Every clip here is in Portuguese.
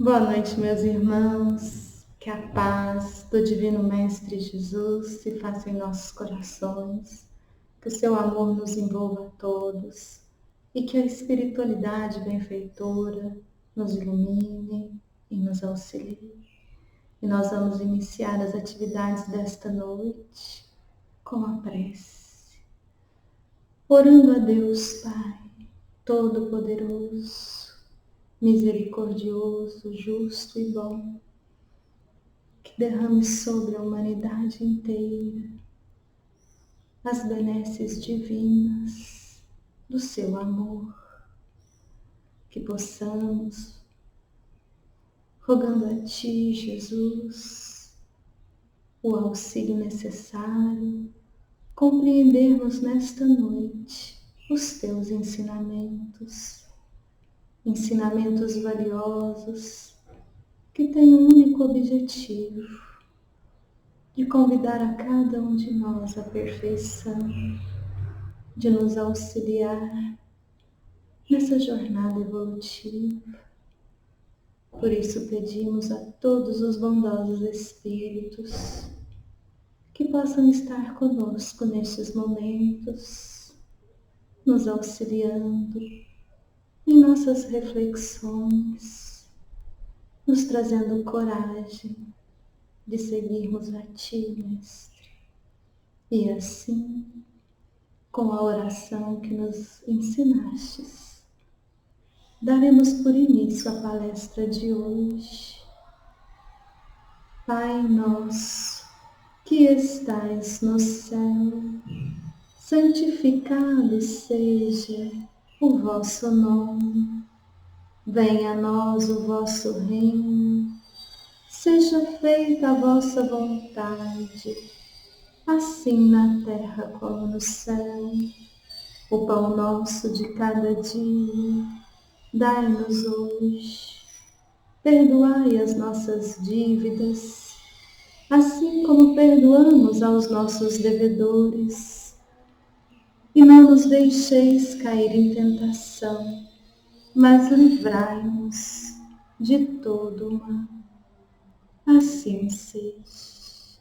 Boa noite, meus irmãos. Que a paz do Divino Mestre Jesus se faça em nossos corações, que o seu amor nos envolva a todos e que a espiritualidade benfeitora nos ilumine e nos auxilie. E nós vamos iniciar as atividades desta noite com a prece, orando a Deus Pai Todo-Poderoso, misericordioso, justo e bom, que derrame sobre a humanidade inteira as benesses divinas do seu amor, que possamos, rogando a Ti, Jesus, o auxílio necessário, compreendermos nesta noite os Teus ensinamentos, ensinamentos valiosos que têm um único objetivo: de convidar a cada um de nós à perfeição, de nos auxiliar nessa jornada evolutiva. Por isso pedimos a todos os bondosos espíritos que possam estar conosco nestes momentos, nos auxiliando em nossas reflexões, nos trazendo coragem de seguirmos a Ti, Mestre. E assim, com a oração que nos ensinastes, daremos por início a palestra de hoje. Pai nosso, que estais no céu, santificado seja o vosso nome. Venha a nós o vosso reino, seja feita a vossa vontade, assim na terra como no céu. O pão nosso de cada dia, dai-nos hoje. Perdoai as nossas dívidas, assim como perdoamos aos nossos devedores. E não nos deixeis cair em tentação, mas livrai-nos de todo o mal. Assim seja.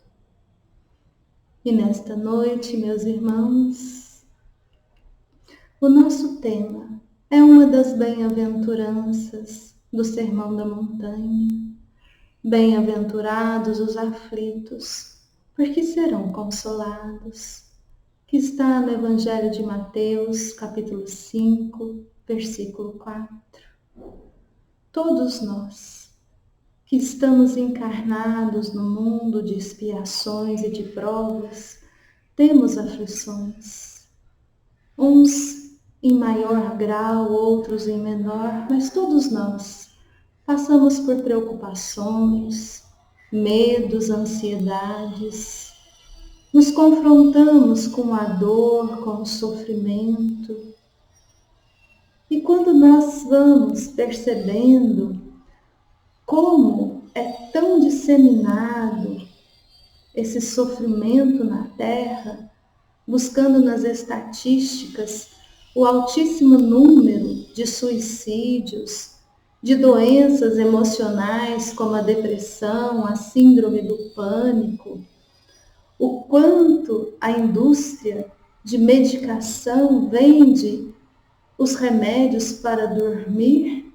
E nesta noite, meus irmãos, o nosso tema é uma das bem-aventuranças do Sermão da Montanha. Bem-aventurados os aflitos, porque serão consolados, que está no Evangelho de Mateus, capítulo 5, versículo 4. Todos nós, que estamos encarnados no mundo de expiações e de provas, temos aflições. Uns em maior grau, outros em menor, mas todos nós passamos por preocupações, medos, ansiedades, nos confrontamos com a dor, com o sofrimento. E quando nós vamos percebendo como é tão disseminado esse sofrimento na Terra, buscando nas estatísticas o altíssimo número de suicídios, de doenças emocionais como a depressão, a síndrome do pânico, o quanto a indústria de medicação vende os remédios para dormir,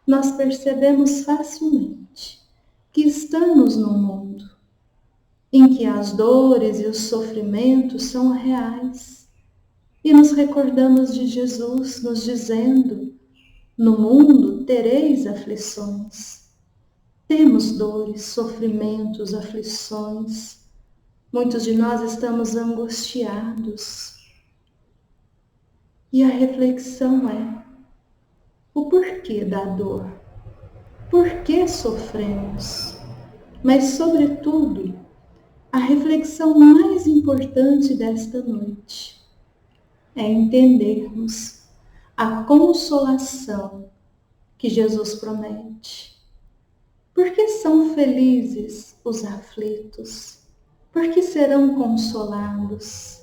nós percebemos facilmente que estamos num mundo em que as dores e os sofrimentos são reais. E nos recordamos de Jesus nos dizendo: no mundo tereis aflições. Temos dores, sofrimentos, aflições. Muitos de nós estamos angustiados. E a reflexão é: o porquê da dor? Por que sofremos? Mas, sobretudo, a reflexão mais importante desta noite é entendermos a consolação que Jesus promete. Por que são felizes os aflitos? Por que serão consolados?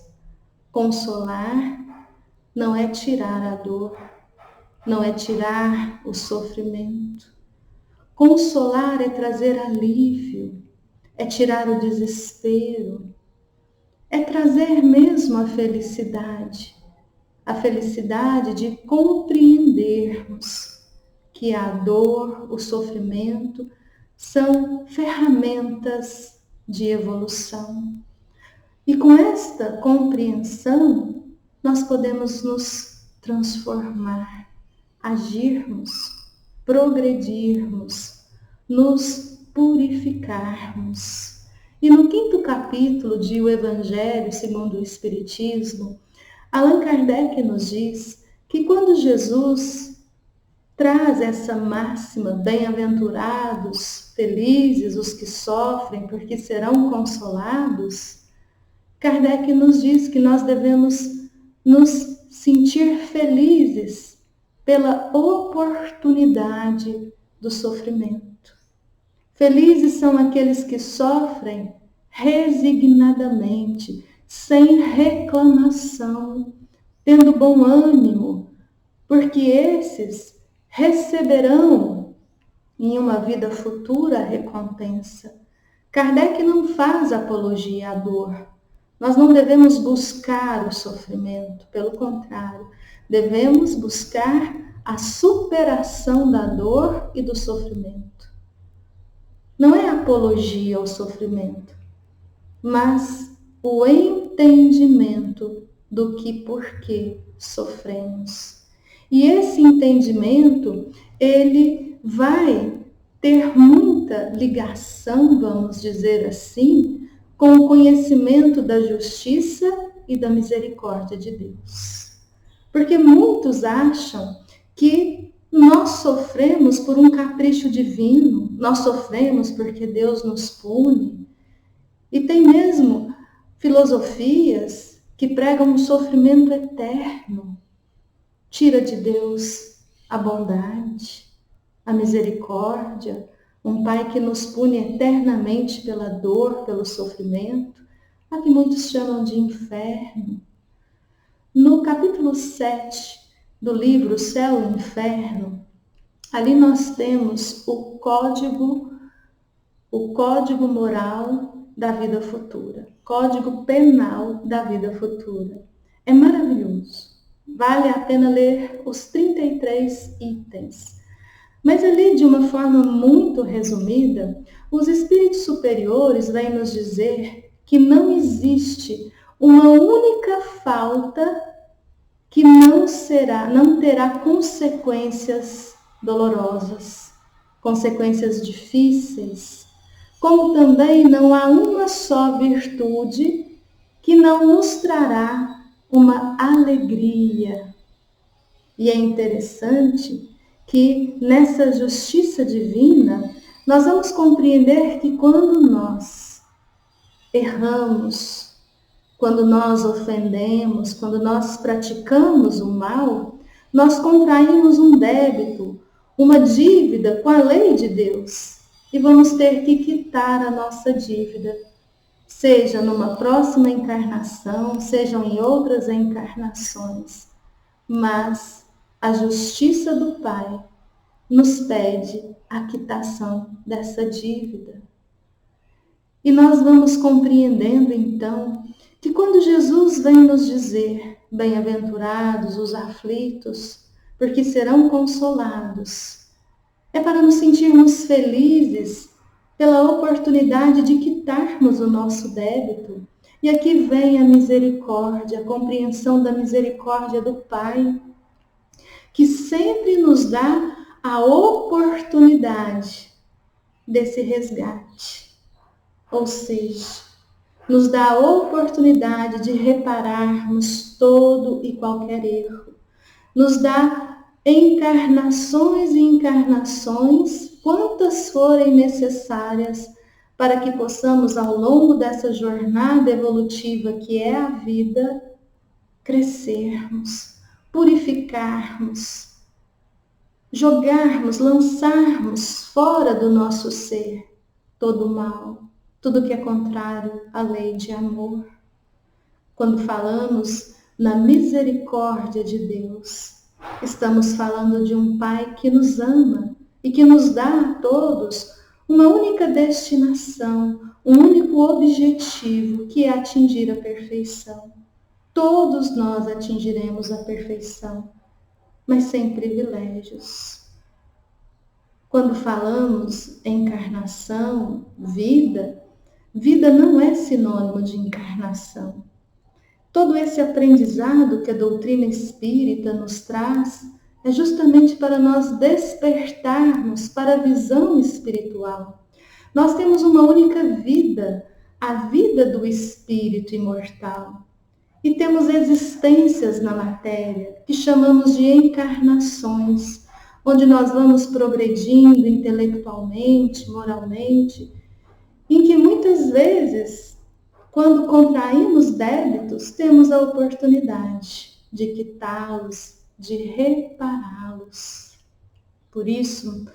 Consolar não é tirar a dor, não é tirar o sofrimento. Consolar é trazer alívio, é tirar o desespero, é trazer mesmo a felicidade de compreendermos que a dor, o sofrimento são ferramentas de evolução. E com esta compreensão, nós podemos nos transformar, agirmos, progredirmos, nos purificarmos. E no 5º capítulo de O Evangelho segundo o Espiritismo, Allan Kardec nos diz que quando Jesus traz essa máxima, bem-aventurados, felizes os que sofrem, porque serão consolados, Kardec nos diz que nós devemos nos sentir felizes pela oportunidade do sofrimento. Felizes são aqueles que sofrem resignadamente, sem reclamação, tendo bom ânimo, porque esses receberão em uma vida futura a recompensa. Kardec não faz apologia à dor. Nós não devemos buscar o sofrimento, pelo contrário, devemos buscar a superação da dor e do sofrimento. Não é apologia ao sofrimento, mas o entendimento do que por que sofremos. E esse entendimento, ele vai ter muita ligação, vamos dizer assim, com o conhecimento da justiça e da misericórdia de Deus. Porque muitos acham que nós sofremos por um capricho divino, nós sofremos porque Deus nos pune. E tem mesmo filosofias que pregam um sofrimento eterno. Tira de Deus a bondade, a misericórdia, um Pai que nos pune eternamente pela dor, pelo sofrimento, a que muitos chamam de inferno. No capítulo 7 do livro Céu e Inferno, ali nós temos o código moral da vida futura, código penal da vida futura. É maravilhoso. Vale a pena ler os 33 itens. Mas ali, de uma forma muito resumida, os espíritos superiores vêm nos dizer que não existe uma única falta que não terá consequências dolorosas, consequências difíceis, como também não há uma só virtude que não nos trará uma alegria. E é interessante que nessa justiça divina nós vamos compreender que quando nós erramos, quando nós ofendemos, quando nós praticamos o mal, nós contraímos um débito, uma dívida com a lei de Deus e vamos ter que quitar a nossa dívida, seja numa próxima encarnação, sejam em outras encarnações. Mas a justiça do Pai nos pede a quitação dessa dívida. E nós vamos compreendendo então que quando Jesus vem nos dizer, bem-aventurados os aflitos, porque serão consolados, é para nos sentirmos felizes pela oportunidade de quitarmos o nosso débito. E aqui vem a misericórdia, a compreensão da misericórdia do Pai, que sempre nos dá a oportunidade desse resgate. Ou seja, nos dá a oportunidade de repararmos todo e qualquer erro. Nos dá encarnações e encarnações, quantas forem necessárias, para que possamos, ao longo dessa jornada evolutiva que é a vida, crescermos, purificarmos, jogarmos, lançarmos fora do nosso ser todo o mal, tudo que é contrário à lei de amor. Quando falamos na misericórdia de Deus, estamos falando de um Pai que nos ama e que nos dá a todos uma única destinação, um único objetivo, que é atingir a perfeição. Todos nós atingiremos a perfeição, mas sem privilégios. Quando falamos encarnação, vida, vida não é sinônimo de encarnação. Todo esse aprendizado que a doutrina espírita nos traz é justamente para nós despertarmos para a visão espiritual. Nós temos uma única vida, a vida do espírito imortal. E temos existências na matéria que chamamos de encarnações, onde nós vamos progredindo intelectualmente, moralmente, em que muitas vezes, quando contraímos débitos, temos a oportunidade de quitá-los, de repará-los. Por isso,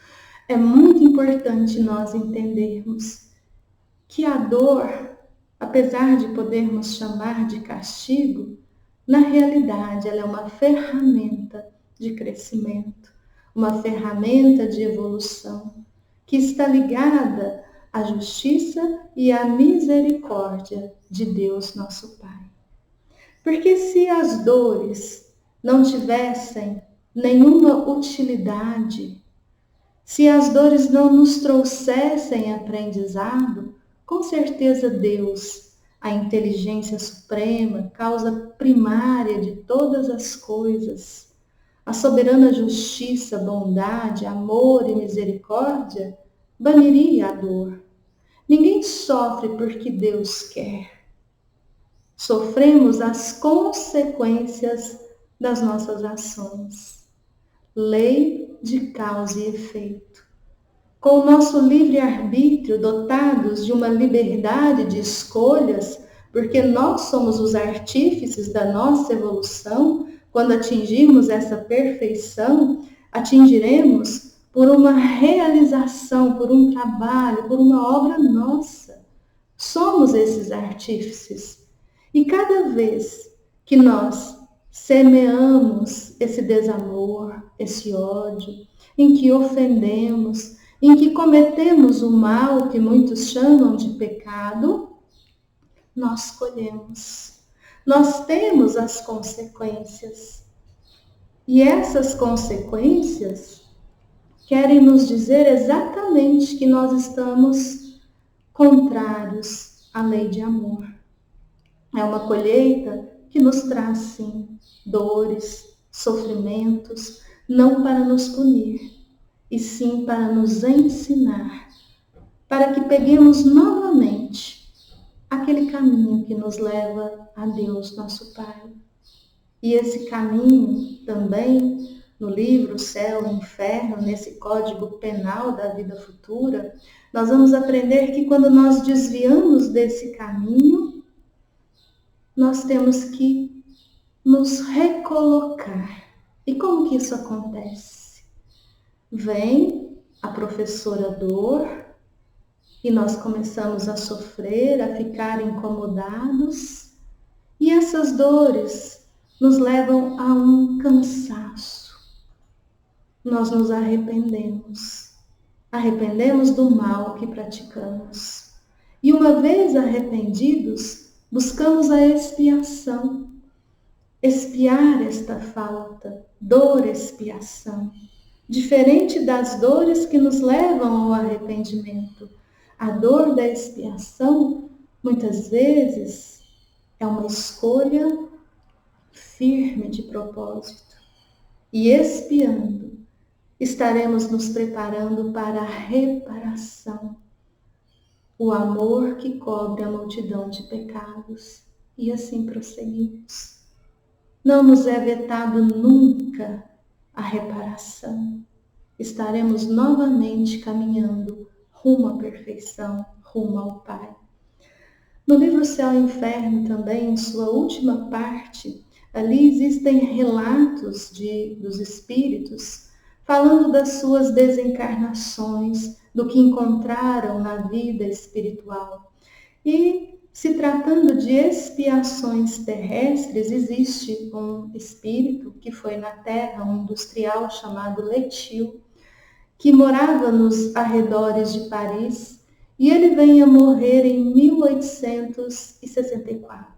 é muito importante nós entendermos que a dor, apesar de podermos chamar de castigo, na realidade ela é uma ferramenta de crescimento, uma ferramenta de evolução, que está ligada à justiça e à misericórdia de Deus, nosso Pai. Porque se as dores não tivessem nenhuma utilidade, se as dores não nos trouxessem aprendizado, com certeza Deus, a inteligência suprema, causa primária de todas as coisas, a soberana justiça, bondade, amor e misericórdia, baniria a dor. Ninguém sofre porque Deus quer. Sofremos as consequências das nossas ações. Lei de causa e efeito. Com o nosso livre-arbítrio, dotados de uma liberdade de escolhas, porque nós somos os artífices da nossa evolução, quando atingirmos essa perfeição, atingiremos por uma realização, por um trabalho, por uma obra nossa. Somos esses artífices. E cada vez que nós semeamos esse desamor, esse ódio, em que ofendemos, em que cometemos o mal que muitos chamam de pecado, nós colhemos. Nós temos as consequências. E essas consequências querem nos dizer exatamente que nós estamos contrários à lei de amor. É uma colheita que nos traz, sim, dores, sofrimentos, não para nos punir, e sim para nos ensinar, para que peguemos novamente aquele caminho que nos leva a Deus, nosso Pai. E esse caminho também, no livro Céu e Inferno, nesse código penal da vida futura, nós vamos aprender que quando nós desviamos desse caminho, nós temos que nos recolocar. E como que isso acontece? Vem a professora dor e nós começamos a sofrer, a ficar incomodados, e essas dores nos levam a um cansaço. Nós nos arrependemos do mal que praticamos. E uma vez arrependidos, buscamos a expiação, expiar esta falta, dor, expiação. Diferente das dores que nos levam ao arrependimento, a dor da expiação, muitas vezes, é uma escolha firme de propósito. E expiando, estaremos nos preparando para a reparação, o amor que cobre a multidão de pecados. E assim prosseguimos. Não nos é vetado nunca a reparação. Estaremos novamente caminhando rumo à perfeição, rumo ao Pai. No livro Céu e Inferno também, em sua última parte, ali existem relatos dos espíritos falando das suas desencarnações, do que encontraram na vida espiritual. E se tratando de expiações terrestres, existe um espírito que foi na Terra, um industrial chamado Letil, que morava nos arredores de Paris, e ele vem a morrer em 1864.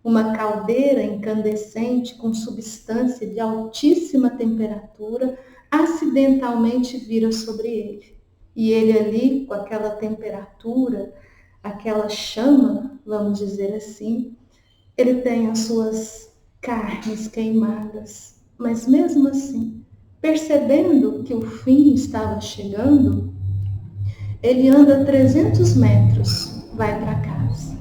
Uma caldeira incandescente com substância de altíssima temperatura acidentalmente vira sobre ele. E ele ali, com aquela temperatura, aquela chama, vamos dizer assim, ele tem as suas carnes queimadas. Mas mesmo assim, percebendo que o fim estava chegando, ele anda 300 metros, vai para casa.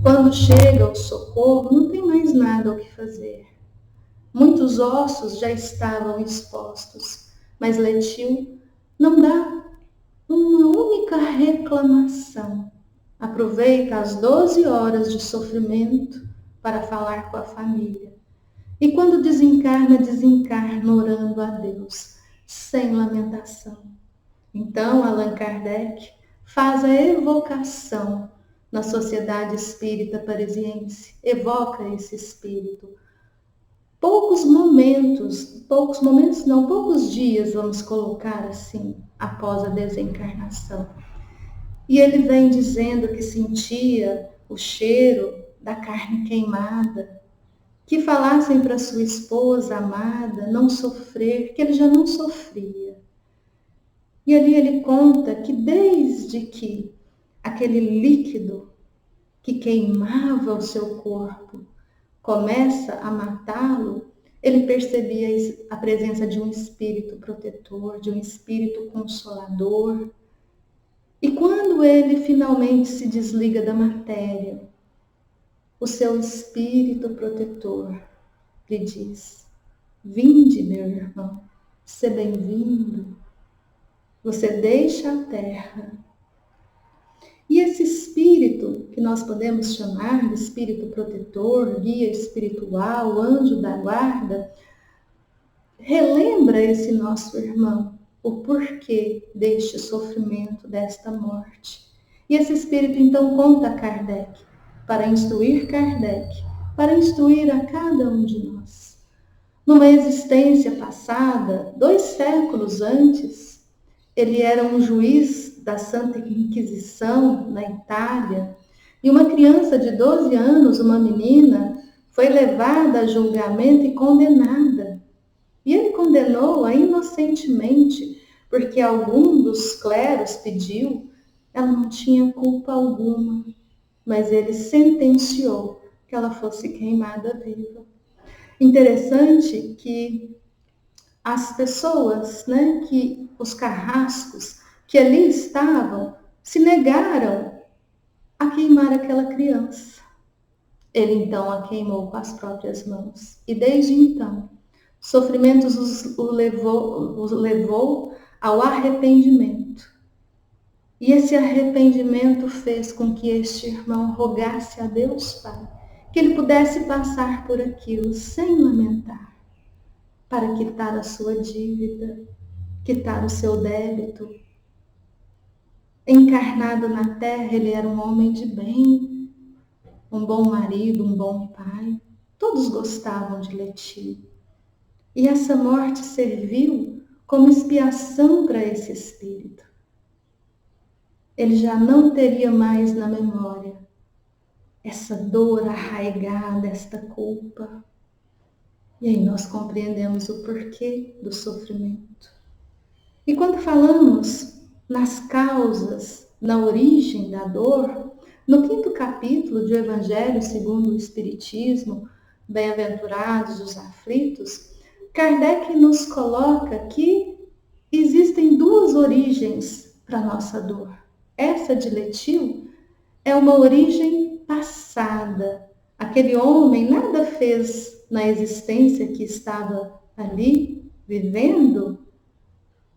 Quando chega o socorro, não tem mais nada o que fazer. Muitos ossos já estavam expostos, mas Letil não dá uma única reclamação. Aproveita as 12 horas de sofrimento para falar com a família. E quando desencarna, desencarna orando a Deus, sem lamentação. Então, Allan Kardec faz a evocação na Sociedade Espírita Parisiense, evoca esse espírito. Poucos dias, vamos colocar assim, após a desencarnação. E ele vem dizendo que sentia o cheiro da carne queimada, que falassem para sua esposa amada não sofrer, que ele já não sofria. E ali ele conta que desde que aquele líquido que queimava o seu corpo começa a matá-lo, ele percebia a presença de um espírito protetor, de um espírito consolador. E quando ele finalmente se desliga da matéria, o seu espírito protetor lhe diz: vinde, meu irmão, seja bem-vindo. Você deixa a terra. E esse espírito, que nós podemos chamar de espírito protetor, guia espiritual, anjo da guarda, relembra esse nosso irmão o porquê deste sofrimento, desta morte. E esse espírito então conta a Kardec, para instruir a cada um de nós. Numa existência passada, 2 séculos antes, ele era um juiz da Santa Inquisição na Itália, e uma criança de 12 anos, uma menina, foi levada a julgamento e condenada. E ele condenou-a inocentemente, porque algum dos clérigos pediu, ela não tinha culpa alguma, mas ele sentenciou que ela fosse queimada viva. Interessante que as pessoas, que os carrascos que ali estavam, se negaram a queimar aquela criança. Ele então a queimou com as próprias mãos. E desde então, sofrimentos o levou ao arrependimento. E esse arrependimento fez com que este irmão rogasse a Deus Pai que ele pudesse passar por aquilo sem lamentar, para quitar a sua dívida, quitar o seu débito. Encarnado na terra, ele era um homem de bem, um bom marido, um bom pai. Todos gostavam de Letil. E essa morte serviu como expiação para esse espírito. Ele já não teria mais na memória essa dor arraigada, esta culpa. E aí nós compreendemos o porquê do sofrimento. E quando falamos nas causas, na origem da dor, no 5º capítulo do Evangelho segundo o Espiritismo, Bem-aventurados os aflitos, Kardec nos coloca que existem 2 origens para a nossa dor. Essa de Letil é uma origem passada. Aquele homem nada fez na existência que estava ali, vivendo,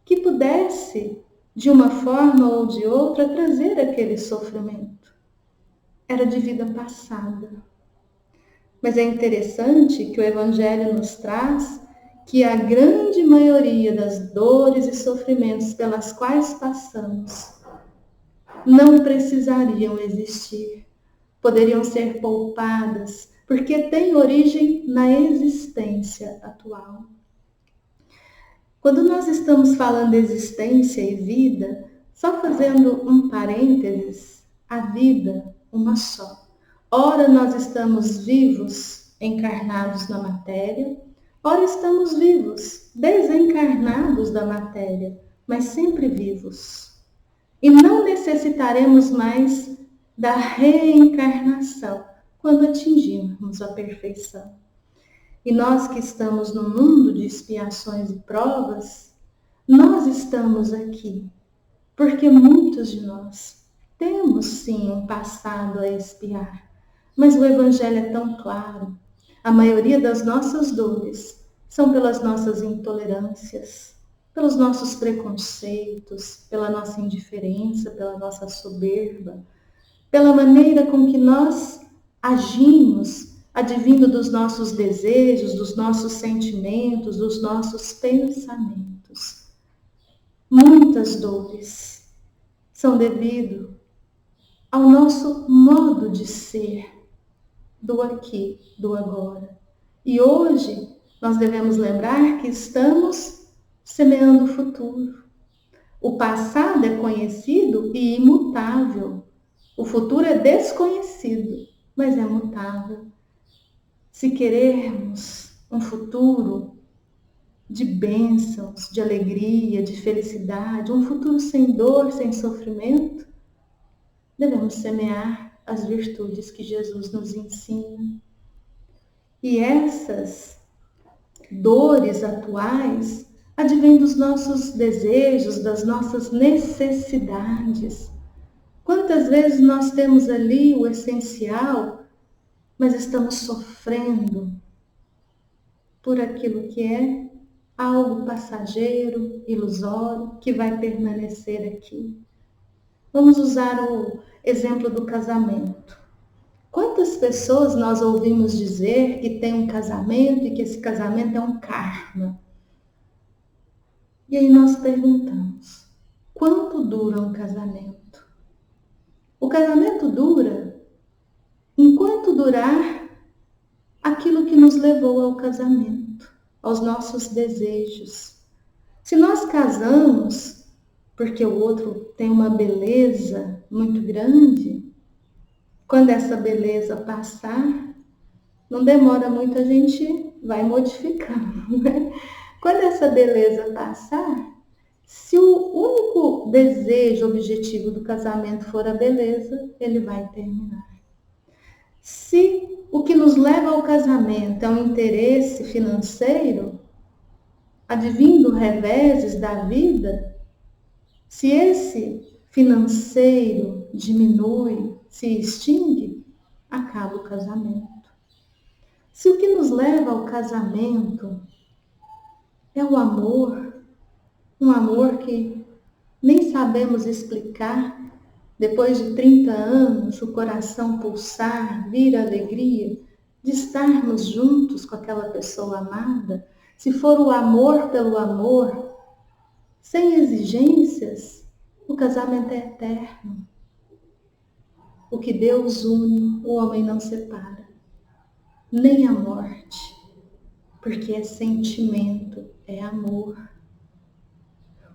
que pudesse, de uma forma ou de outra, trazer aquele sofrimento. Era de vida passada. Mas é interessante que o Evangelho nos traz que a grande maioria das dores e sofrimentos pelas quais passamos não precisariam existir, poderiam ser poupadas, porque têm origem na existência atual. Quando nós estamos falando de existência e vida, só fazendo um parênteses, a vida, uma só. Ora nós estamos vivos, encarnados na matéria, ora estamos vivos, desencarnados da matéria, mas sempre vivos. E não necessitaremos mais da reencarnação quando atingirmos a perfeição. E nós que estamos no mundo de expiações e provas, nós estamos aqui porque muitos de nós temos sim um passado a expiar, mas o Evangelho é tão claro. A maioria das nossas dores são pelas nossas intolerâncias, pelos nossos preconceitos, pela nossa indiferença, pela nossa soberba, pela maneira com que nós agimos, advindo dos nossos desejos, dos nossos sentimentos, dos nossos pensamentos. Muitas dores são devido ao nosso modo de ser, do aqui, do agora. E hoje nós devemos lembrar que estamos semeando o futuro. O passado é conhecido e imutável. O futuro é desconhecido, mas é mutável. Se querermos um futuro de bênçãos, de alegria, de felicidade, um futuro sem dor, sem sofrimento, devemos semear as virtudes que Jesus nos ensina. E essas dores atuais advêm dos nossos desejos, das nossas necessidades. Quantas vezes nós temos ali o essencial, mas estamos sofrendo por aquilo que é algo passageiro, ilusório, que vai permanecer aqui. Vamos usar o exemplo do casamento. Quantas pessoas nós ouvimos dizer que tem um casamento e que esse casamento é um karma? E aí nós perguntamos, quanto dura um casamento? O casamento dura enquanto durar aquilo que nos levou ao casamento, aos nossos desejos. Se nós casamos porque o outro tem uma beleza muito grande, quando essa beleza passar, não demora muito, a gente vai modificando, né? Quando essa beleza passar, se o único desejo, objetivo do casamento for a beleza, ele vai terminar. Se o que nos leva ao casamento é um interesse financeiro, advindo reveses da vida, se esse financeiro diminui, se extingue, acaba o casamento. Se o que nos leva ao casamento é o amor, um amor que nem sabemos explicar, depois de 30 anos, o coração pulsar, vir a alegria de estarmos juntos com aquela pessoa amada, se for o amor pelo amor, sem exigências, o casamento é eterno. O que Deus une, o homem não separa, nem a morte, porque é sentimento, é amor.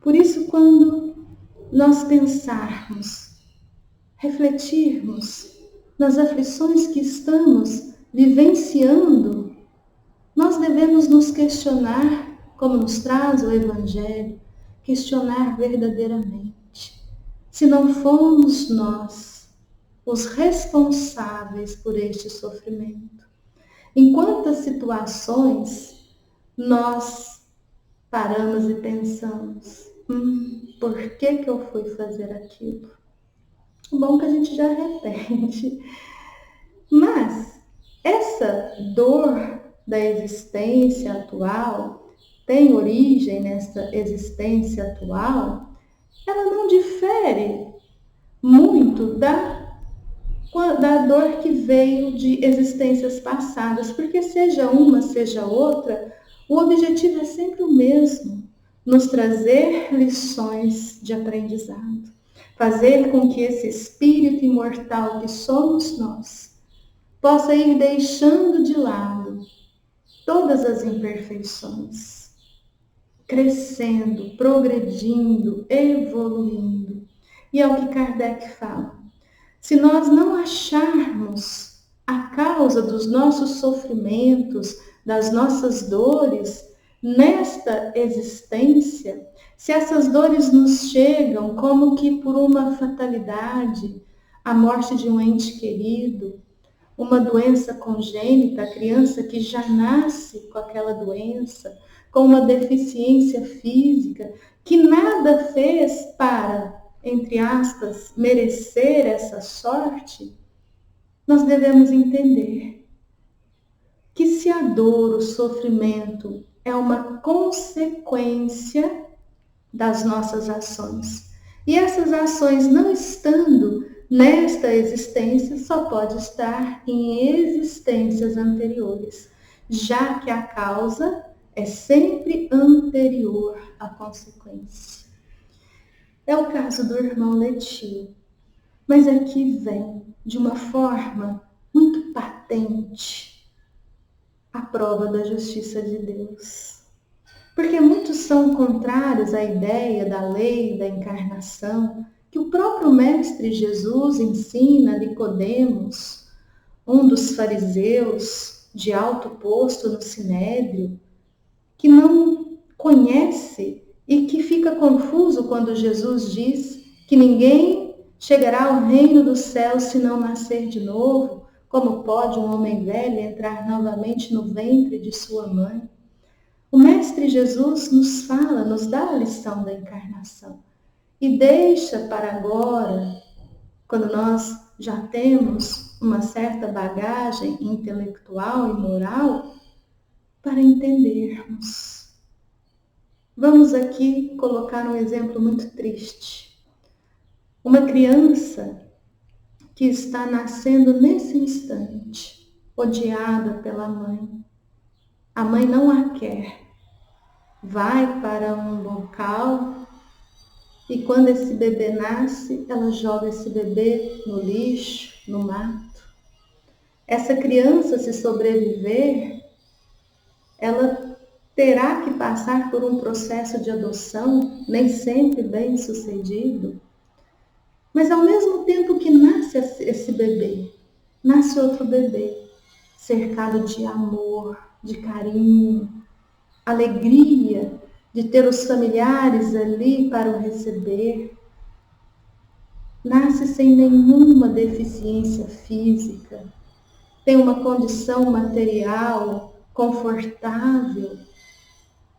Por isso, quando nós pensarmos, refletirmos nas aflições que estamos vivenciando, nós devemos nos questionar, como nos traz o Evangelho, questionar verdadeiramente, se não fomos nós os responsáveis por este sofrimento. Em quantas situações nós paramos e pensamos, por que eu fui fazer aquilo? Bom que a gente já arrepende. Mas essa dor da existência atual tem origem nessa existência atual, ela não difere muito da dor que veio de existências passadas, porque seja uma, seja outra, o objetivo é sempre o mesmo, nos trazer lições de aprendizado, fazer com que esse espírito imortal que somos nós possa ir deixando de lado todas as imperfeições, crescendo, progredindo, evoluindo. E é o que Kardec fala. Se nós não acharmos a causa dos nossos sofrimentos, das nossas dores, nesta existência, se essas dores nos chegam como que por uma fatalidade, a morte de um ente querido, uma doença congênita, a criança que já nasce com aquela doença, com uma deficiência física, que nada fez para, entre aspas, merecer essa sorte, nós devemos entender que se a dor, o sofrimento é uma consequência das nossas ações, e essas ações não estando nesta existência, só pode estar em existências anteriores, já que a causa é sempre anterior à consequência. É o caso do irmão Letio, mas aqui vem de uma forma muito patente a prova da justiça de Deus. Porque muitos são contrários à ideia da lei da encarnação, que o próprio Mestre Jesus ensina a Nicodemos, um dos fariseus de alto posto no Sinédrio, que não conhece e que fica confuso quando Jesus diz que ninguém chegará ao reino dos céus se não nascer de novo. Como pode um homem velho entrar novamente no ventre de sua mãe? O Mestre Jesus nos fala, nos dá a lição da encarnação e deixa para agora, quando nós já temos uma certa bagagem intelectual e moral, para entendermos. Vamos aqui colocar um exemplo muito triste. Uma criança que está nascendo nesse instante, odiada pela mãe. A mãe não a quer. Vai para um local e quando esse bebê nasce, ela joga esse bebê no lixo, no mato. Essa criança, se sobreviver, ela terá que passar por um processo de adoção, nem sempre bem sucedido. Mas ao mesmo tempo que nasce esse bebê, nasce outro bebê, cercado de amor, de carinho, alegria de ter os familiares ali para o receber. Nasce sem nenhuma deficiência física, tem uma condição material confortável.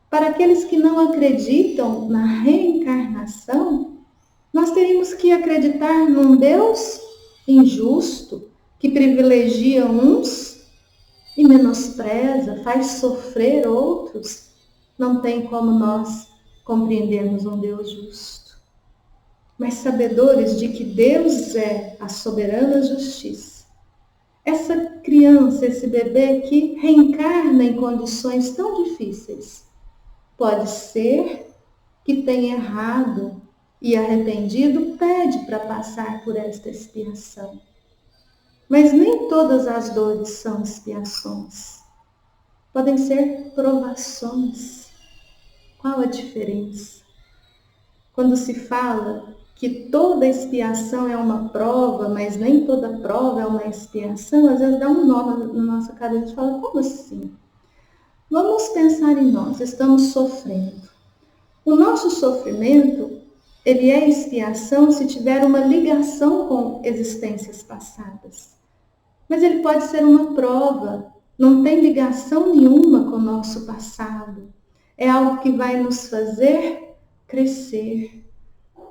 Para aqueles que não acreditam na reencarnação, nós teríamos que acreditar num Deus injusto, que privilegia uns e menospreza, faz sofrer outros. Não tem como nós compreendermos um Deus justo. Mas sabedores de que Deus é a soberana justiça, essa criança, esse bebê que reencarna em condições tão difíceis, pode ser que tenha errado e arrependido, pede para passar por esta expiação. Mas nem todas as dores são expiações. Podem ser provações. Qual a diferença? Quando se fala que toda expiação é uma prova, mas nem toda prova é uma expiação, às vezes dá um nó na nossa cabeça e fala, como assim? Vamos pensar em nós, estamos sofrendo. O nosso sofrimento, ele é expiação se tiver uma ligação com existências passadas. Mas ele pode ser uma prova, não tem ligação nenhuma com o nosso passado. É algo que vai nos fazer crescer.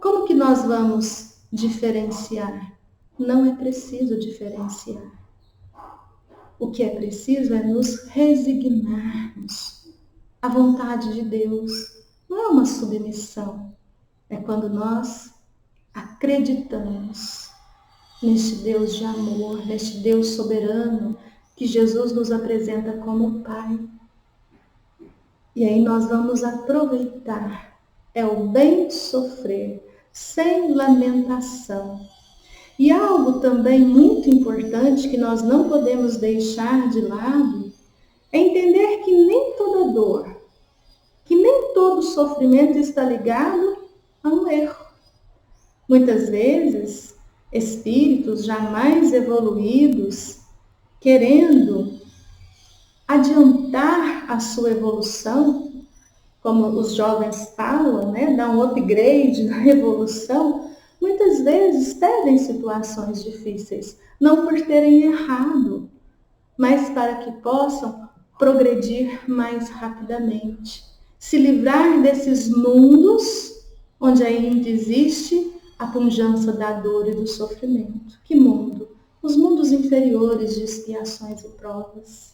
Como que nós vamos diferenciar? Não é preciso diferenciar. O que é preciso é nos resignarmos à vontade de Deus. Não é uma submissão. É quando nós acreditamos neste Deus de amor, neste Deus soberano que Jesus nos apresenta como Pai. E aí nós vamos aproveitar. É o bem sofrer, sem lamentação. E algo também muito importante que nós não podemos deixar de lado é entender que nem toda dor, que nem todo sofrimento está ligado a um erro. Muitas vezes, espíritos já mais evoluídos, querendo adiantar a sua evolução, como os jovens falam, né, dar um upgrade na evolução, muitas vezes pedem situações difíceis, não por terem errado, mas para que possam progredir mais rapidamente, se livrar desses mundos onde ainda existe a pujança da dor e do sofrimento. Que mundo? Os mundos inferiores de expiações e provas.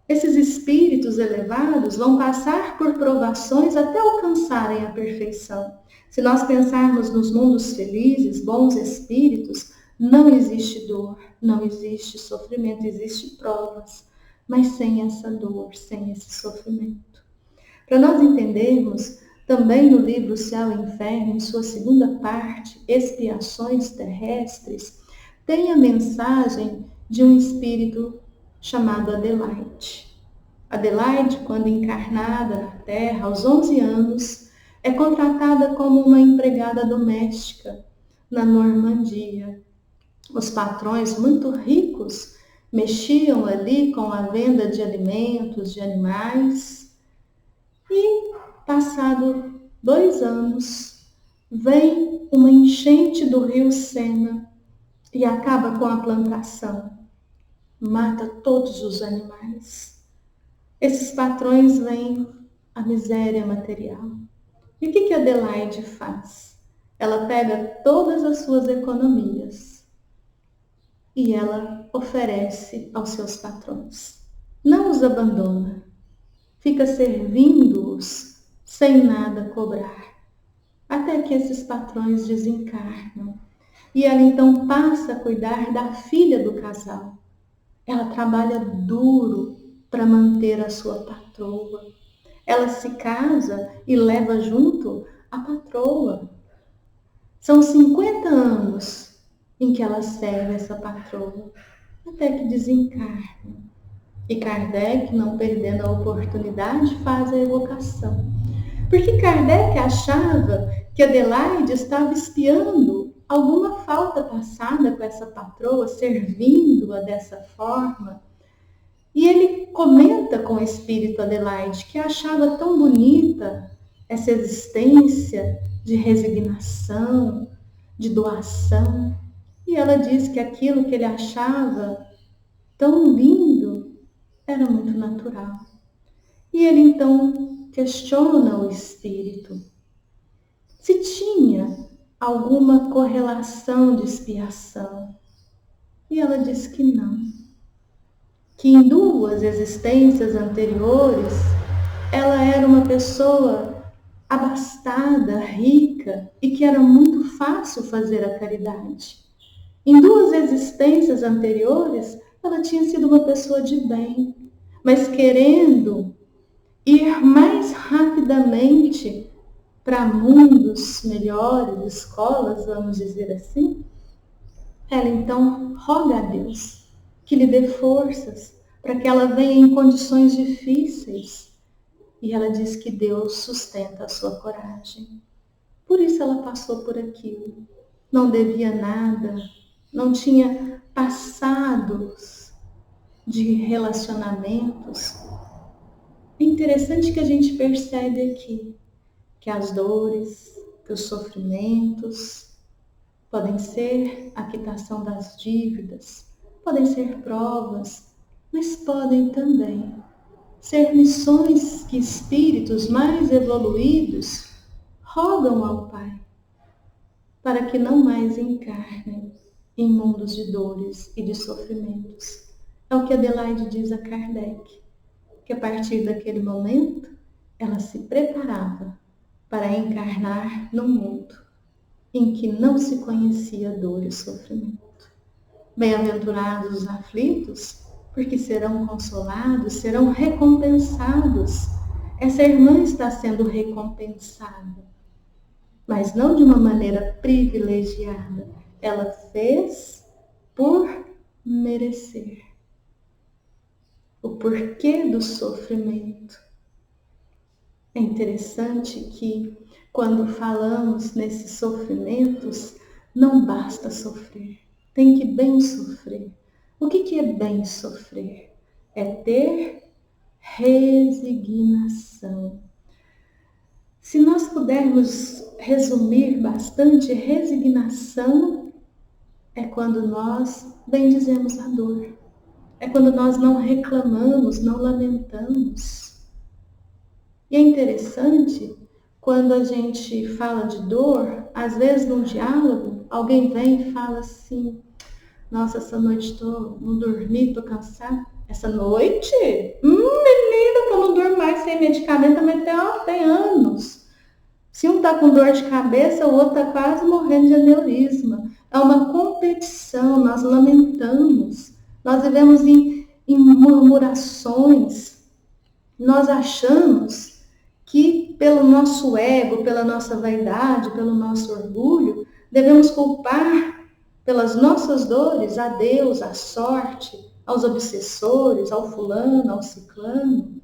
Esses espíritos elevados vão passar por provações até alcançarem a perfeição. Se nós pensarmos nos mundos felizes, bons espíritos, não existe dor, não existe sofrimento, existe provas, mas sem essa dor, sem esse sofrimento. Para nós entendermos, também no livro Céu e Inferno, em sua segunda parte, Expiações Terrestres, tem a mensagem de um espírito chamado Adelaide. Adelaide, quando encarnada na Terra, aos 11 anos, é contratada como uma empregada doméstica na Normandia. Os patrões muito ricos mexiam ali com a venda de alimentos, de animais, e, passado 2 anos, vem uma enchente do rio Sena e acaba com a plantação, mata todos os animais. Esses patrões veem a miséria material. E o que Adelaide faz? Ela pega todas as suas economias e ela oferece aos seus patrões. Não os abandona, fica servindo-os sem nada cobrar, até que esses patrões desencarnam. E ela então passa a cuidar da filha do casal. Ela trabalha duro para manter a sua patroa. Ela se casa e leva junto a patroa. São 50 anos em que ela serve essa patroa, até que desencarna. E Kardec, não perdendo a oportunidade, faz a evocação. Porque Kardec achava que Adelaide estava espiando alguma falta passada com essa patroa, servindo-a dessa forma. E ele comenta com o espírito Adelaide que achava tão bonita essa existência de resignação, de doação. E ela diz que aquilo que ele achava tão lindo era muito natural. E ele então questiona o espírito se tinha alguma correlação de expiação. E ela diz que não. Que em 2 existências anteriores, ela era uma pessoa abastada, rica, e que era muito fácil fazer a caridade. Em 2 existências anteriores, ela tinha sido uma pessoa de bem, mas querendo ir mais rapidamente para mundos melhores, escolas, vamos dizer assim, ela então roga a Deus que lhe dê forças para que ela venha em condições difíceis. E ela diz que Deus sustenta a sua coragem. Por isso ela passou por aquilo. Não devia nada, não tinha passados de relacionamentos. É interessante que a gente percebe aqui que as dores, que os sofrimentos podem ser a quitação das dívidas, podem ser provas, mas podem também ser missões que espíritos mais evoluídos rogam ao Pai para que não mais encarnem em mundos de dores e de sofrimentos. É o que Adelaide diz a Kardec, que a partir daquele momento ela se preparava para encarnar no mundo em que não se conhecia dor e sofrimento. Bem-aventurados os aflitos, porque serão consolados, serão recompensados. Essa irmã está sendo recompensada, mas não de uma maneira privilegiada. Ela fez por merecer. O porquê do sofrimento. É interessante que quando falamos nesses sofrimentos, não basta sofrer, tem que bem sofrer. O que é bem sofrer? É ter resignação. Se nós pudermos resumir bastante, resignação é quando nós bendizemos a dor. É quando nós não reclamamos, não lamentamos. E é interessante, quando a gente fala de dor, às vezes num diálogo, alguém vem e fala assim: nossa, essa noite não dormi, tô cansada. Essa noite? Menina, que eu não durmo mais sem medicamento, também tem anos. Se um tá com dor de cabeça, o outro tá quase morrendo de aneurisma. É uma competição, nós lamentamos. Nós vivemos em murmurações. Nós achamos que pelo nosso ego, pela nossa vaidade, pelo nosso orgulho, devemos culpar pelas nossas dores a Deus, a sorte, aos obsessores, ao fulano, ao ciclano.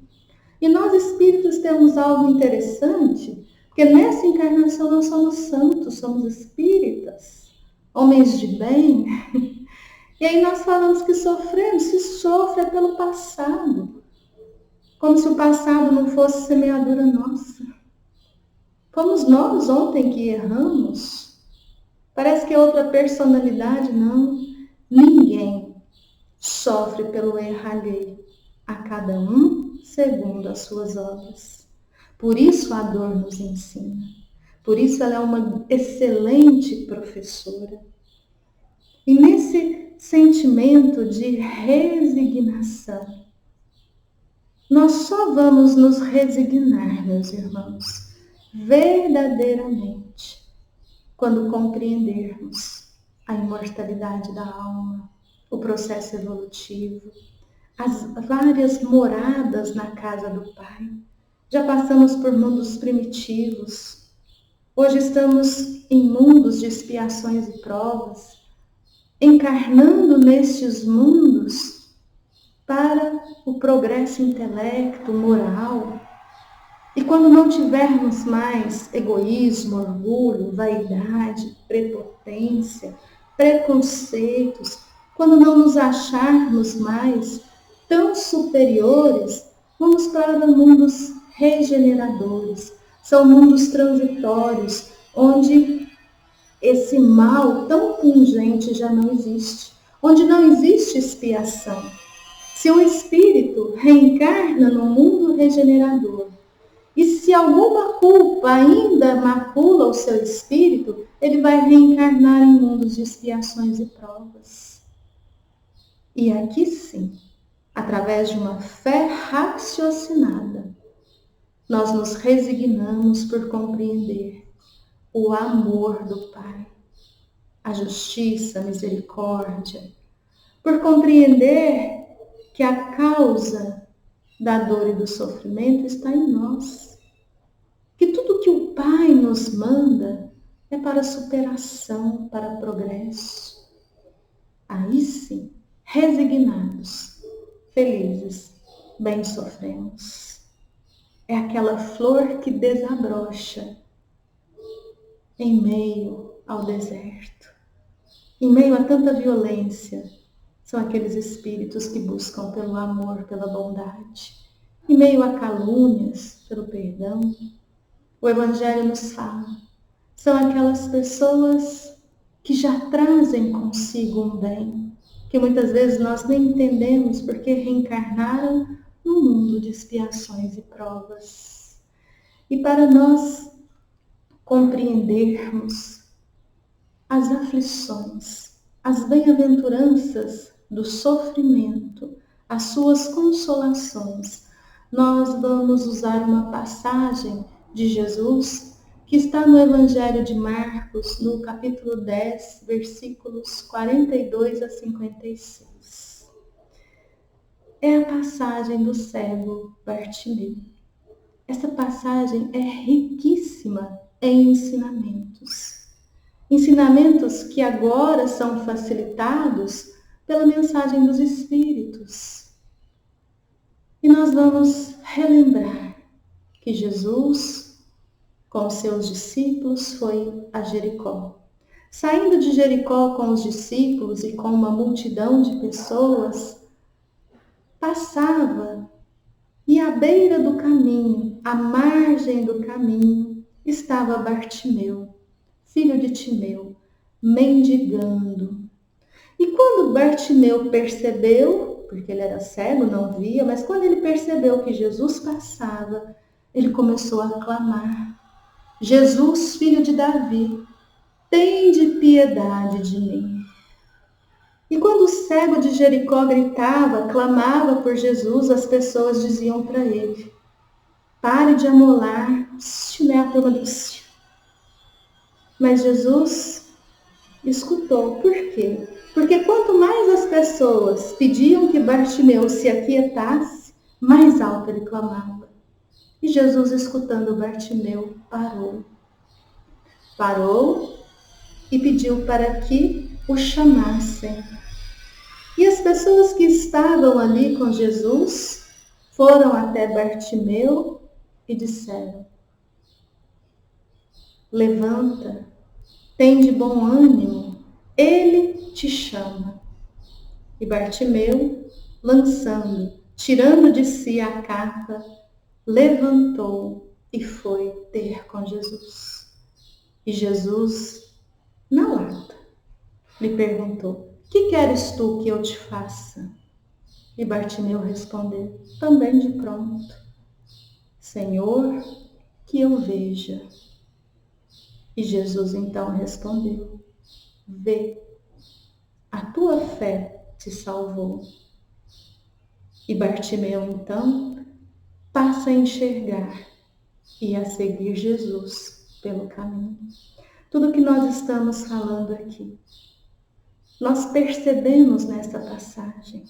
E nós espíritos temos algo interessante, porque nessa encarnação nós somos santos, somos espíritas, homens de bem. E aí nós falamos que sofremos, se sofre é pelo passado. Como se o passado não fosse semeadura nossa. Fomos nós ontem que erramos. Parece que é outra personalidade, não. Ninguém sofre pelo erro alheio. A cada um segundo as suas obras. Por isso a dor nos ensina. Por isso ela é uma excelente professora. E nesse sentimento de resignação, nós só vamos nos resignar, meus irmãos, verdadeiramente, quando compreendermos a imortalidade da alma, o processo evolutivo, as várias moradas na casa do Pai. Já passamos por mundos primitivos. Hoje estamos em mundos de expiações e provas, encarnando nestes mundos para o progresso intelecto, moral. E quando não tivermos mais egoísmo, orgulho, vaidade, prepotência, preconceitos, quando não nos acharmos mais tão superiores, vamos para mundos regeneradores. São mundos transitórios, onde esse mal tão pungente já não existe, onde não existe expiação. Se um espírito reencarna no mundo regenerador, e se alguma culpa ainda macula o seu espírito, ele vai reencarnar em mundos de expiações e provas. E aqui sim, através de uma fé raciocinada, nós nos resignamos por compreender o amor do Pai, a justiça, a misericórdia, por compreender que a causa da dor e do sofrimento está em nós. Que tudo que o Pai nos manda é para superação, para progresso. Aí sim, resignados, felizes, bem sofremos. É aquela flor que desabrocha em meio ao deserto. Em meio a tanta violência, são aqueles espíritos que buscam pelo amor, pela bondade. Em meio a calúnias, pelo perdão, o Evangelho nos fala. São aquelas pessoas que já trazem consigo um bem, que muitas vezes nós nem entendemos porque reencarnaram no mundo de expiações e provas. E para nós compreendermos as aflições, as bem-aventuranças do sofrimento, as suas consolações, nós vamos usar uma passagem de Jesus que está no Evangelho de Marcos, no capítulo 10, versículos 42 a 56. É a passagem do cego Bartimeu. Essa passagem é riquíssima em ensinamentos. Ensinamentos que agora são facilitados pela mensagem dos Espíritos. E nós vamos relembrar que Jesus, com os seus discípulos, foi a Jericó. Saindo de Jericó com os discípulos e com uma multidão de pessoas, passava e à beira do caminho, à margem do caminho, estava Bartimeu, filho de Timeu, mendigando. E quando Bartimeu percebeu, porque ele era cego, não via, mas quando ele percebeu que Jesus passava, ele começou a clamar: Jesus, filho de Davi, tende piedade de mim. E quando o cego de Jericó gritava, clamava por Jesus, as pessoas diziam para ele: pare de amolar, né, a turma do... Mas Jesus escutou. Por quê? Porque quanto mais as pessoas pediam que Bartimeu se aquietasse, mais alto ele clamava. E Jesus, escutando Bartimeu, parou. Parou e pediu para que o chamassem. E as pessoas que estavam ali com Jesus foram até Bartimeu e disseram: levanta, tem de bom ânimo, ele te chama. E Bartimeu, tirando de si a capa, levantou e foi ter com Jesus. E Jesus, na lata, lhe perguntou: que queres tu que eu te faça? E Bartimeu respondeu, também de pronto: Senhor, que eu veja. E Jesus então respondeu: vê, a tua fé te salvou. E Bartimeu então passa a enxergar e a seguir Jesus pelo caminho. Tudo que nós estamos falando aqui, nós percebemos nessa passagem.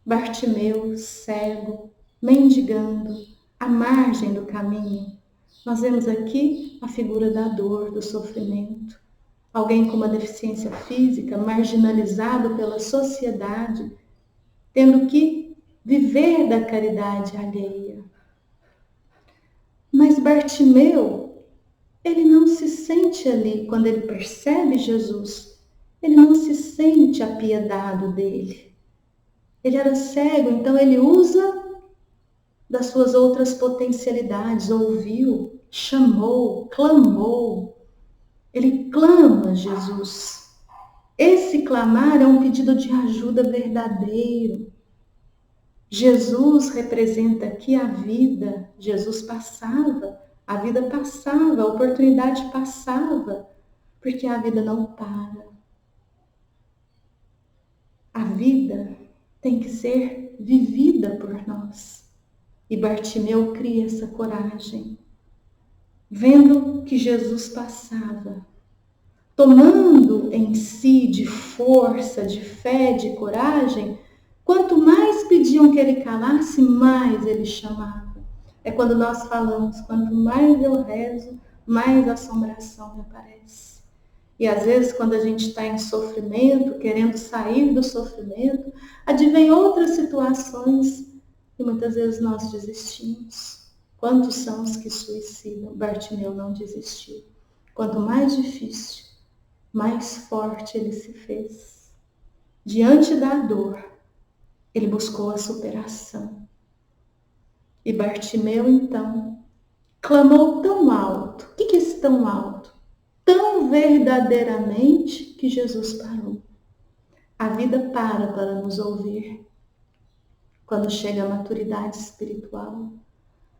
Bartimeu, cego, mendigando, à margem do caminho. Nós vemos aqui a figura da dor, do sofrimento. Alguém com uma deficiência física, marginalizado pela sociedade, tendo que viver da caridade alheia. Mas Bartimeu, ele não se sente ali, quando ele percebe Jesus, ele não se sente apiedado dele. Ele era cego, então ele usa das suas outras potencialidades, ouviu, chamou, clamou. Ele clama Jesus. Esse clamar é um pedido de ajuda verdadeiro. Jesus representa aqui a vida. Jesus passava, a vida passava, a oportunidade passava, porque a vida não para. A vida tem que ser vivida por nós. E Bartimeu cria essa coragem, vendo que Jesus passava, tomando em si de força, de fé, de coragem. Quanto mais pediam que ele calasse, mais ele chamava. É quando nós falamos, quanto mais eu rezo, mais assombração me aparece. E às vezes, quando a gente está em sofrimento, querendo sair do sofrimento, advém outras situações e muitas vezes nós desistimos. Quantos são os que suicidam? Bartimeu não desistiu. Quanto mais difícil, mais forte ele se fez. Diante da dor, ele buscou a superação. E Bartimeu, então, clamou tão alto. O que é esse tão alto? Tão verdadeiramente que Jesus parou. A vida para nos ouvir. Quando chega a maturidade espiritual,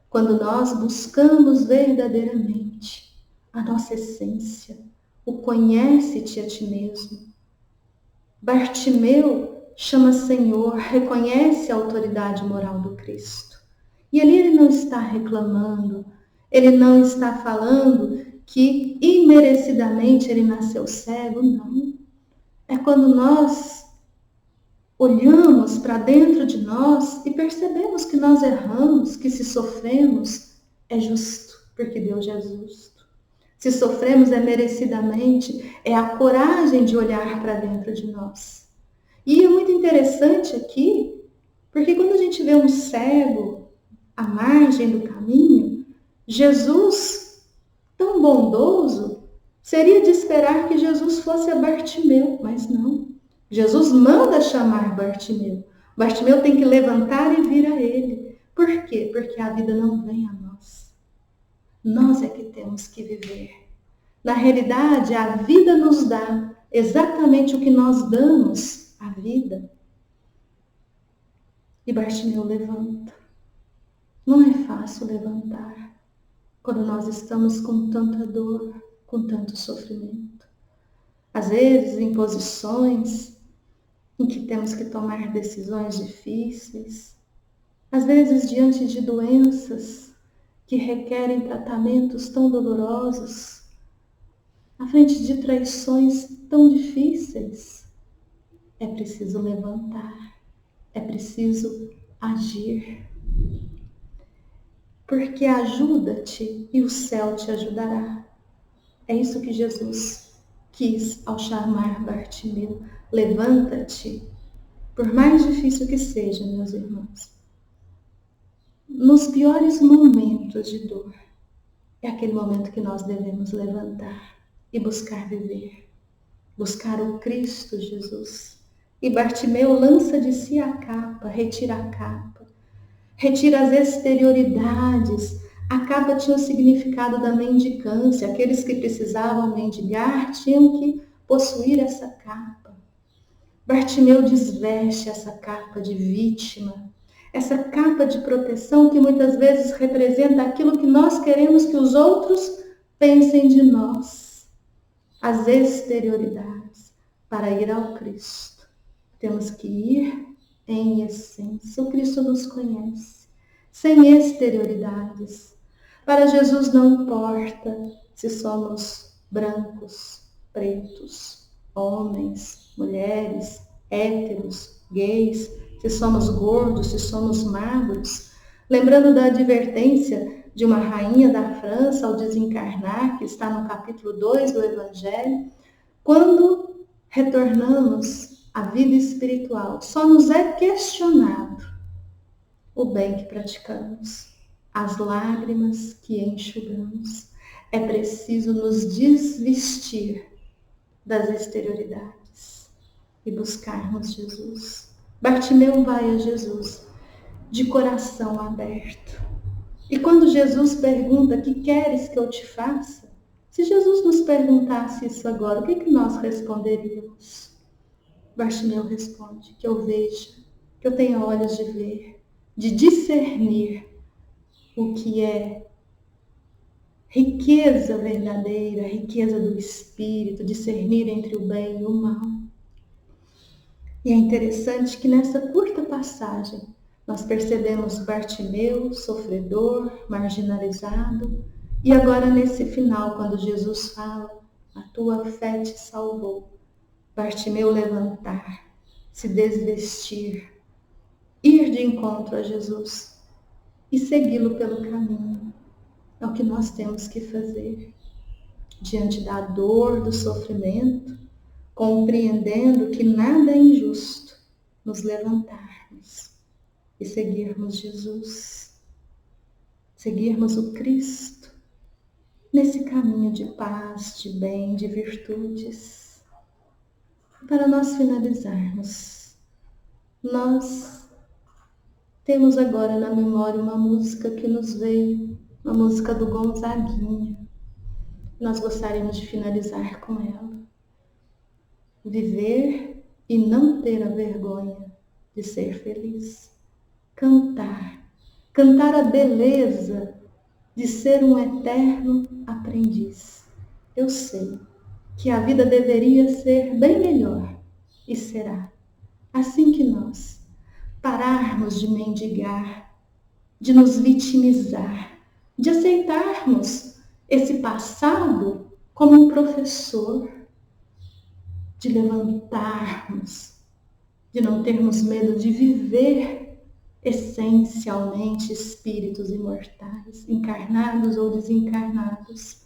quando nós buscamos verdadeiramente a nossa essência, o conhece-te a ti mesmo. Bartimeu chama Senhor, reconhece a autoridade moral do Cristo. E ali ele não está reclamando, ele não está falando que imerecidamente ele nasceu cego, não. É quando nós olhamos para dentro de nós e percebemos que nós erramos, que se sofremos é justo, porque Deus é justo. Se sofremos é merecidamente, é a coragem de olhar para dentro de nós. E é muito interessante aqui, porque quando a gente vê um cego à margem do caminho, Jesus, tão bondoso, seria de esperar que Jesus fosse a Bartimeu, mas não. Jesus manda chamar Bartimeu. Bartimeu tem que levantar e vir a ele. Por quê? Porque a vida não vem a nós. Nós é que temos que viver. Na realidade, a vida nos dá exatamente o que nós damos à vida. E Bartimeu levanta. Não é fácil levantar quando nós estamos com tanta dor, com tanto sofrimento. Às vezes, em posições em que temos que tomar decisões difíceis, às vezes diante de doenças que requerem tratamentos tão dolorosos, à frente de traições tão difíceis, é preciso levantar, é preciso agir. Porque ajuda-te e o céu te ajudará. É isso que Jesus quis ao chamar Bartimeu. Levanta-te, por mais difícil que seja, meus irmãos. Nos piores momentos de dor, é aquele momento que nós devemos levantar e buscar viver, buscar o Cristo Jesus. E Bartimeu lança de si a capa, retira a capa, retira as exterioridades. A capa tinha o significado da mendicância. Aqueles que precisavam mendigar tinham que possuir essa capa. Bartimeu desveste essa capa de vítima, essa capa de proteção que muitas vezes representa aquilo que nós queremos que os outros pensem de nós. As exterioridades. Para ir ao Cristo, temos que ir em essência. O Cristo nos conhece, sem exterioridades. Para Jesus não importa se somos brancos, pretos, homens, mulheres, héteros, gays, se somos gordos, se somos magros. Lembrando da advertência de uma rainha da França ao desencarnar, que está no capítulo 2 do Evangelho, quando retornamos à vida espiritual, só nos é questionado o bem que praticamos, as lágrimas que enxugamos. É preciso nos desvestir das exterioridades e buscarmos Jesus. Bartimeu vai a Jesus de coração aberto. E quando Jesus pergunta: "Que queres que eu te faça?", se Jesus nos perguntasse isso agora, o que nós responderíamos? Bartimeu responde: "Que eu veja, que eu tenha olhos de ver, de discernir o que é riqueza verdadeira, riqueza do Espírito, discernir entre o bem e o mal." E é interessante que nessa curta passagem nós percebemos Bartimeu, sofredor, marginalizado, e agora nesse final, quando Jesus fala: "A tua fé te salvou", Bartimeu levantar, se desvestir, ir de encontro a Jesus e segui-lo pelo caminho. É o que nós temos que fazer. Diante da dor, do sofrimento, compreendendo que nada é injusto, nos levantarmos e seguirmos Jesus, seguirmos o Cristo, nesse caminho de paz, de bem, de virtudes. Para nós finalizarmos, nós temos agora na memória uma música que nos veio, uma música do Gonzaguinha. Nós gostaríamos de finalizar com ela. Viver e não ter a vergonha de ser feliz. Cantar, cantar a beleza de ser um eterno aprendiz. Eu sei que a vida deveria ser bem melhor e será. Assim que nós pararmos de mendigar, de nos vitimizar, de aceitarmos esse passado como um professor, de levantarmos, de não termos medo de viver essencialmente espíritos imortais, encarnados ou desencarnados,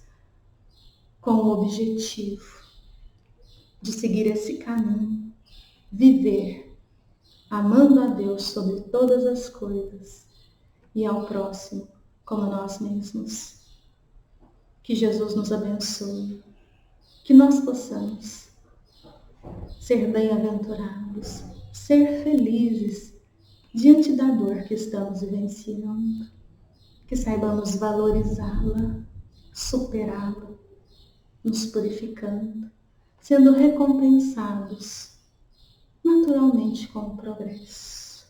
com o objetivo de seguir esse caminho, viver amando a Deus sobre todas as coisas e ao próximo como a nós mesmos. Que Jesus nos abençoe, que nós possamos ser bem-aventurados, ser felizes diante da dor que estamos vivenciando, que saibamos valorizá-la, superá-la, nos purificando, sendo recompensados naturalmente com o progresso.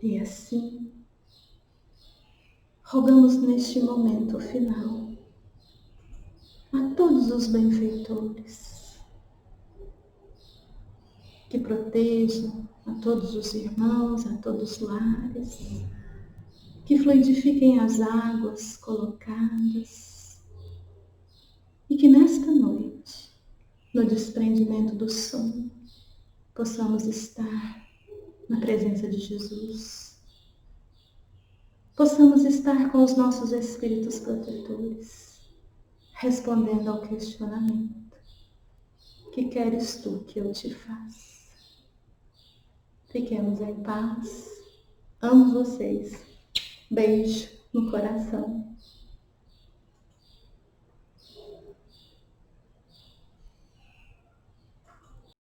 E assim, rogamos neste momento final a todos os benfeitores que protejam a todos os irmãos, a todos os lares, que fluidifiquem as águas colocadas e que nesta noite, no desprendimento do sono, possamos estar na presença de Jesus. Possamos estar com os nossos espíritos protetores, respondendo ao questionamento: que queres tu que eu te faça? Fiquemos em paz. Amo vocês. Beijo no coração.